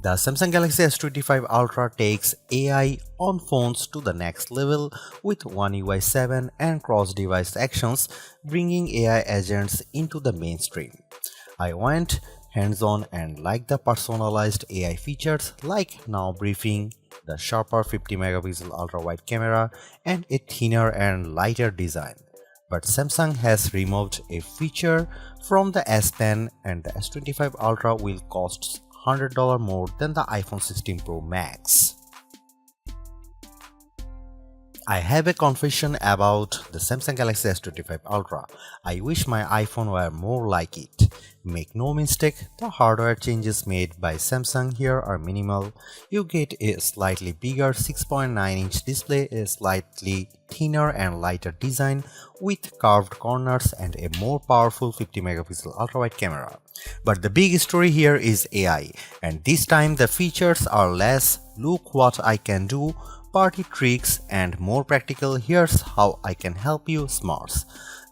The Samsung Galaxy S25 Ultra takes AI on phones to the next level with One UI 7 and cross-device actions, bringing AI agents into the mainstream. I went hands-on and liked the personalized AI features like now briefing, the sharper 50 megapixel ultra-wide camera, and a thinner and lighter design. But Samsung has removed a feature from the S Pen and the S25 Ultra will cost $100 more than the iPhone 16 Pro Max. I have a confession about the Samsung Galaxy S25 Ultra. I wish my iPhone were more like it. Make no mistake, the hardware changes made by Samsung here are minimal. You get a slightly bigger 6.9-inch display, a slightly thinner and lighter design with curved corners and a more powerful 50 megapixel ultra-wide camera. But the big story here is AI, and this time the features are less "look what I can do" party tricks and more practical "here's how I can help you" smarts.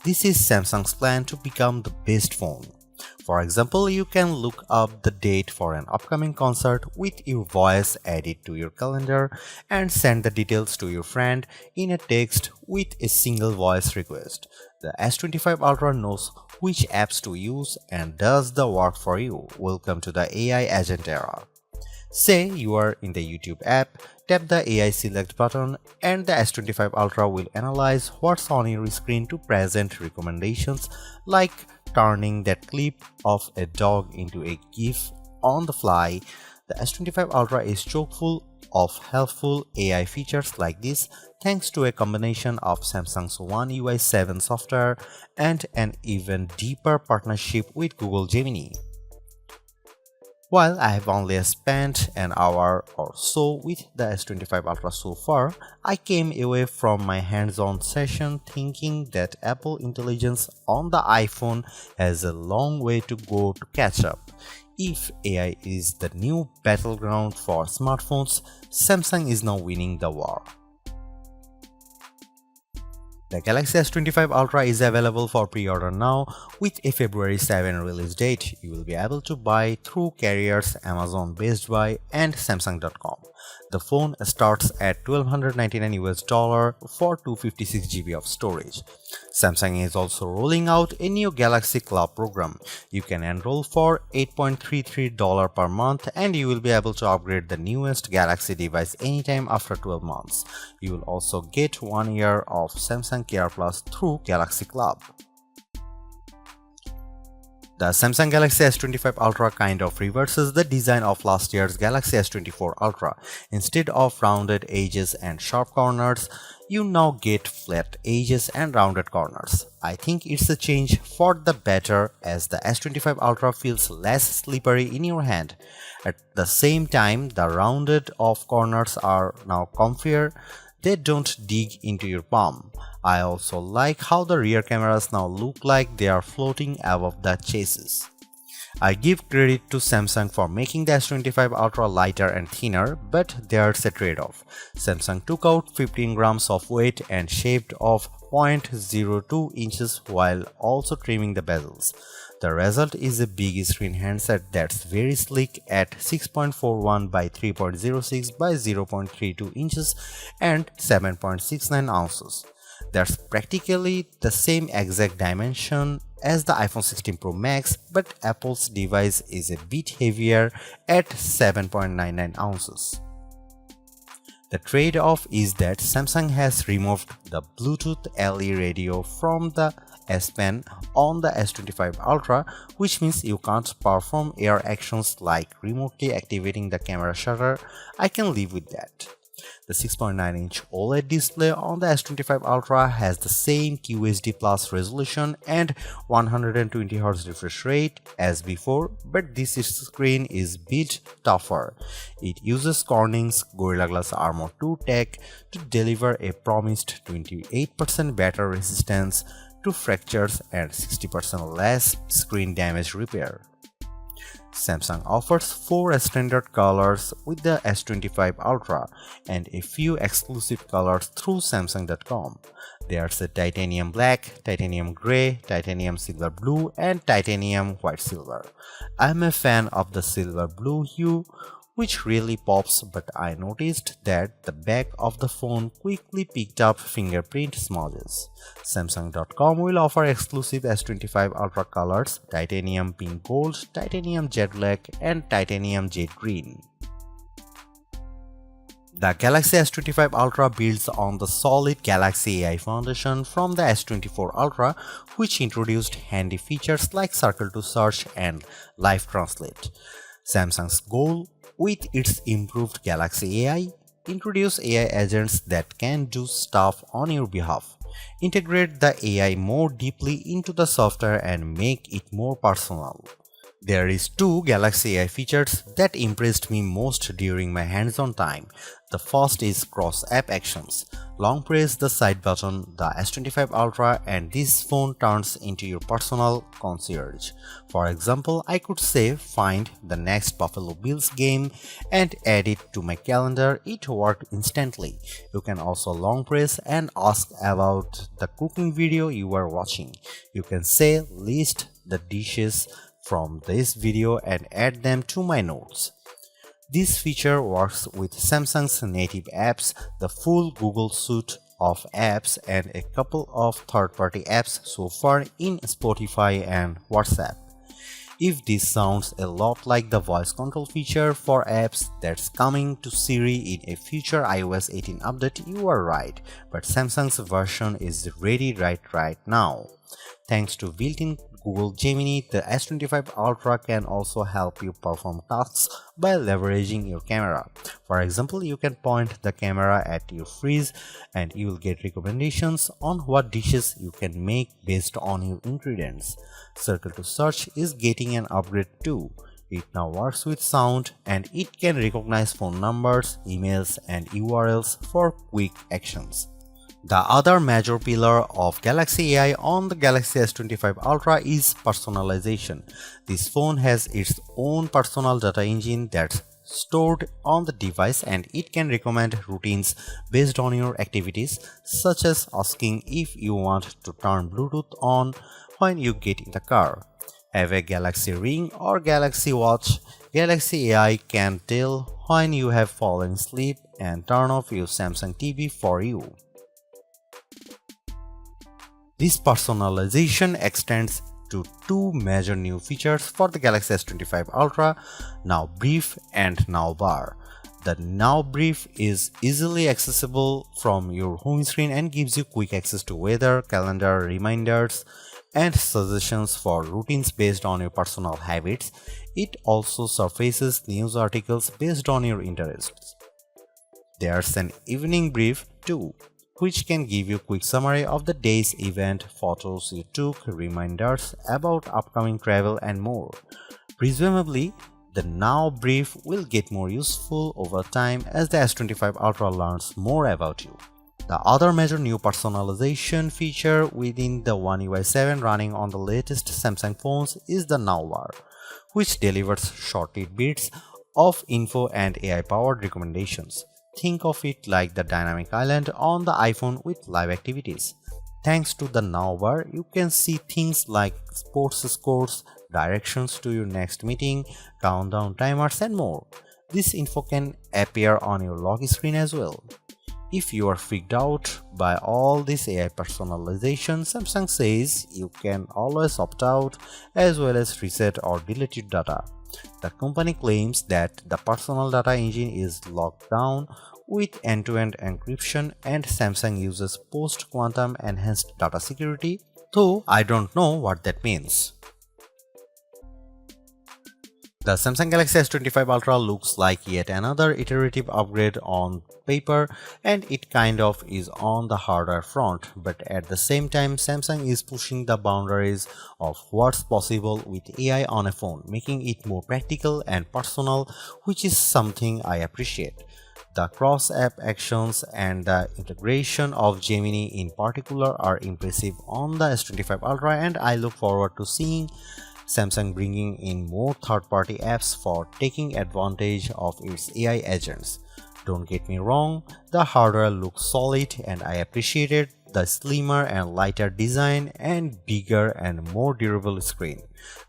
This is Samsung's plan to become the best phone. For example, you can look up the date for an upcoming concert with your voice, add it to your calendar, and send the details to your friend in a text with a single voice request. The S25 Ultra knows which apps to use and does the work for you. Welcome to the AI agent era. Say you are in the YouTube app, tap the AI select button and the S25 Ultra will analyze what's on your screen to present recommendations like turning that clip of a dog into a GIF on the fly. The S25 Ultra is chock full of helpful AI features like this thanks to a combination of Samsung's One UI 7 software and an even deeper partnership with Google Gemini. While I have only spent an hour or so with the S25 Ultra so far, I came away from my hands-on session thinking that Apple intelligence on the iPhone has a long way to go to catch up. If AI is the new battleground for smartphones, Samsung is now winning the war. The Galaxy S25 Ultra is available for pre-order now with a February 7 release date. You will be able to buy through carriers Amazon, Best Buy, and Samsung.com. The phone starts at $1,299 for 256 GB of storage. Samsung is also rolling out a new Galaxy Club program. You can enroll for $8.33 per month and you will be able to upgrade the newest Galaxy device anytime after 12 months. You will also get 1 year of Samsung Care Plus through Galaxy Club. The Samsung Galaxy S25 Ultra kind of reverses the design of last year's Galaxy S24 Ultra. Instead of rounded edges and sharp corners, you now get flat edges and rounded corners. I think it's a change for the better as the S25 Ultra feels less slippery in your hand. At the same time, the rounded off corners are now comfier. They don't dig into your palm. I also like how the rear cameras now look like they are floating above the chassis. I give credit to Samsung for making the S25 Ultra lighter and thinner, but there's a trade-off. Samsung took out 15 grams of weight and shaved off 0.02 inches while also trimming the bezels. The result is a big screen handset that's very sleek at 6.41 by 3.06 by 0.32 inches and 7.69 ounces. That's practically the same exact dimension as the iPhone 16 Pro Max, but Apple's device is a bit heavier at 7.99 ounces. The trade-off is that Samsung has removed the Bluetooth LE radio from the S Pen on the S25 Ultra, which means you can't perform air actions like remotely activating the camera shutter. I can live with that. The 6.9-inch OLED display on the S25 Ultra has the same QHD Plus resolution and 120Hz refresh rate as before, but this screen is a bit tougher. It uses Corning's Gorilla Glass Armor 2 tech to deliver a promised 28% better resistance to fractures and 60% less screen damage repair. Samsung offers 4 standard colors with the S25 Ultra and a few exclusive colors through Samsung.com. There's a titanium black, titanium gray, titanium silver blue, and titanium white silver. I'm a fan of the silver blue hue which really pops, but I noticed that the back of the phone quickly picked up fingerprint smudges. Samsung.com will offer exclusive S25 Ultra colors: titanium pink gold, titanium jet black, and titanium jet green. The Galaxy S25 Ultra builds on the solid Galaxy AI foundation from the S24 Ultra, which introduced handy features like Circle to Search and Live Translate. Samsung's goal with its improved Galaxy AI: introduce AI agents that can do stuff on your behalf, integrate the AI more deeply into the software, and make it more personal. There is two Galaxy AI features that impressed me most during my hands-on time. The first is cross-app actions. Long press the side button, the S25 Ultra, and this phone turns into your personal concierge. For example, I could say find the next Buffalo Bills game and add it to my calendar. It worked instantly. You can also long press and ask about the cooking video you are watching. You can say list the dishes from this video and add them to my notes. This feature works with Samsung's native apps, the full Google suite of apps, and a couple of third-party apps so far in Spotify and WhatsApp. If this sounds a lot like the voice control feature for apps that's coming to Siri in a future iOS 18 update, you are right, but Samsung's version is ready right now. Thanks to built-in Google Gemini, the S25 Ultra can also help you perform tasks by leveraging your camera. For example, you can point the camera at your fridge and you will get recommendations on what dishes you can make based on your ingredients. Circle to Search is getting an upgrade too. It now works with sound and it can recognize phone numbers, emails, and URLs for quick actions. The other major pillar of Galaxy AI on the Galaxy S25 Ultra is personalization. This phone has its own personal data engine that's stored on the device, and it can recommend routines based on your activities, such as asking if you want to turn Bluetooth on when you get in the car. Have a Galaxy Ring or Galaxy Watch, Galaxy AI can tell when you have fallen asleep and turn off your Samsung TV for you. This personalization extends to two major new features for the Galaxy S25 Ultra: Now Brief and Now Bar. The Now Brief is easily accessible from your home screen and gives you quick access to weather, calendar, reminders, and suggestions for routines based on your personal habits. It also surfaces news articles based on your interests. There's an Evening Brief too, which can give you a quick summary of the day's event, photos you took, reminders about upcoming travel, and more. Presumably, the Now Brief will get more useful over time as the S25 Ultra learns more about you. The other major new personalization feature within the One UI 7 running on the latest Samsung phones is the Now Bar, which delivers short tidbits of info and AI-powered recommendations. Think of it like the dynamic island on the iPhone with live activities. Thanks to the Now Bar, you can see things like sports scores, directions to your next meeting, countdown timers, and more. This info can appear on your lock screen as well. If you are freaked out by all this AI personalization, Samsung says you can always opt out as well as reset or delete your data. The company claims that the personal data engine is locked down with end-to-end encryption, and Samsung uses post-quantum enhanced data security, though I don't know what that means. The Samsung Galaxy S25 Ultra looks like yet another iterative upgrade on paper, and it kind of is on the hardware front, but at the same time Samsung is pushing the boundaries of what's possible with AI on a phone, making it more practical and personal, which is something I appreciate. The cross-app actions and the integration of Gemini in particular are impressive on the S25 Ultra, and I look forward to seeing Samsung bringing in more third-party apps for taking advantage of its AI agents. Don't get me wrong, the hardware looks solid and I appreciated the slimmer and lighter design and bigger and more durable screen.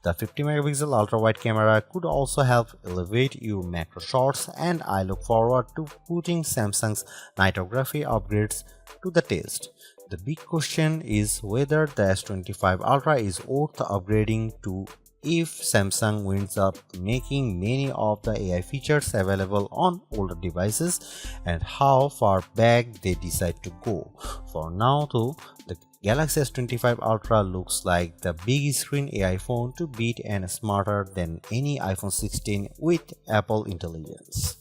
The 50 megapixel ultra-wide camera could also help elevate your macro shots, and I look forward to putting Samsung's nightography upgrades to the test. The big question is whether the S25 Ultra is worth upgrading to if Samsung winds up making many of the AI features available on older devices, and how far back they decide to go. For now though, the Galaxy S25 Ultra looks like the big screen AI phone to beat and smarter than any iPhone 16 with Apple intelligence.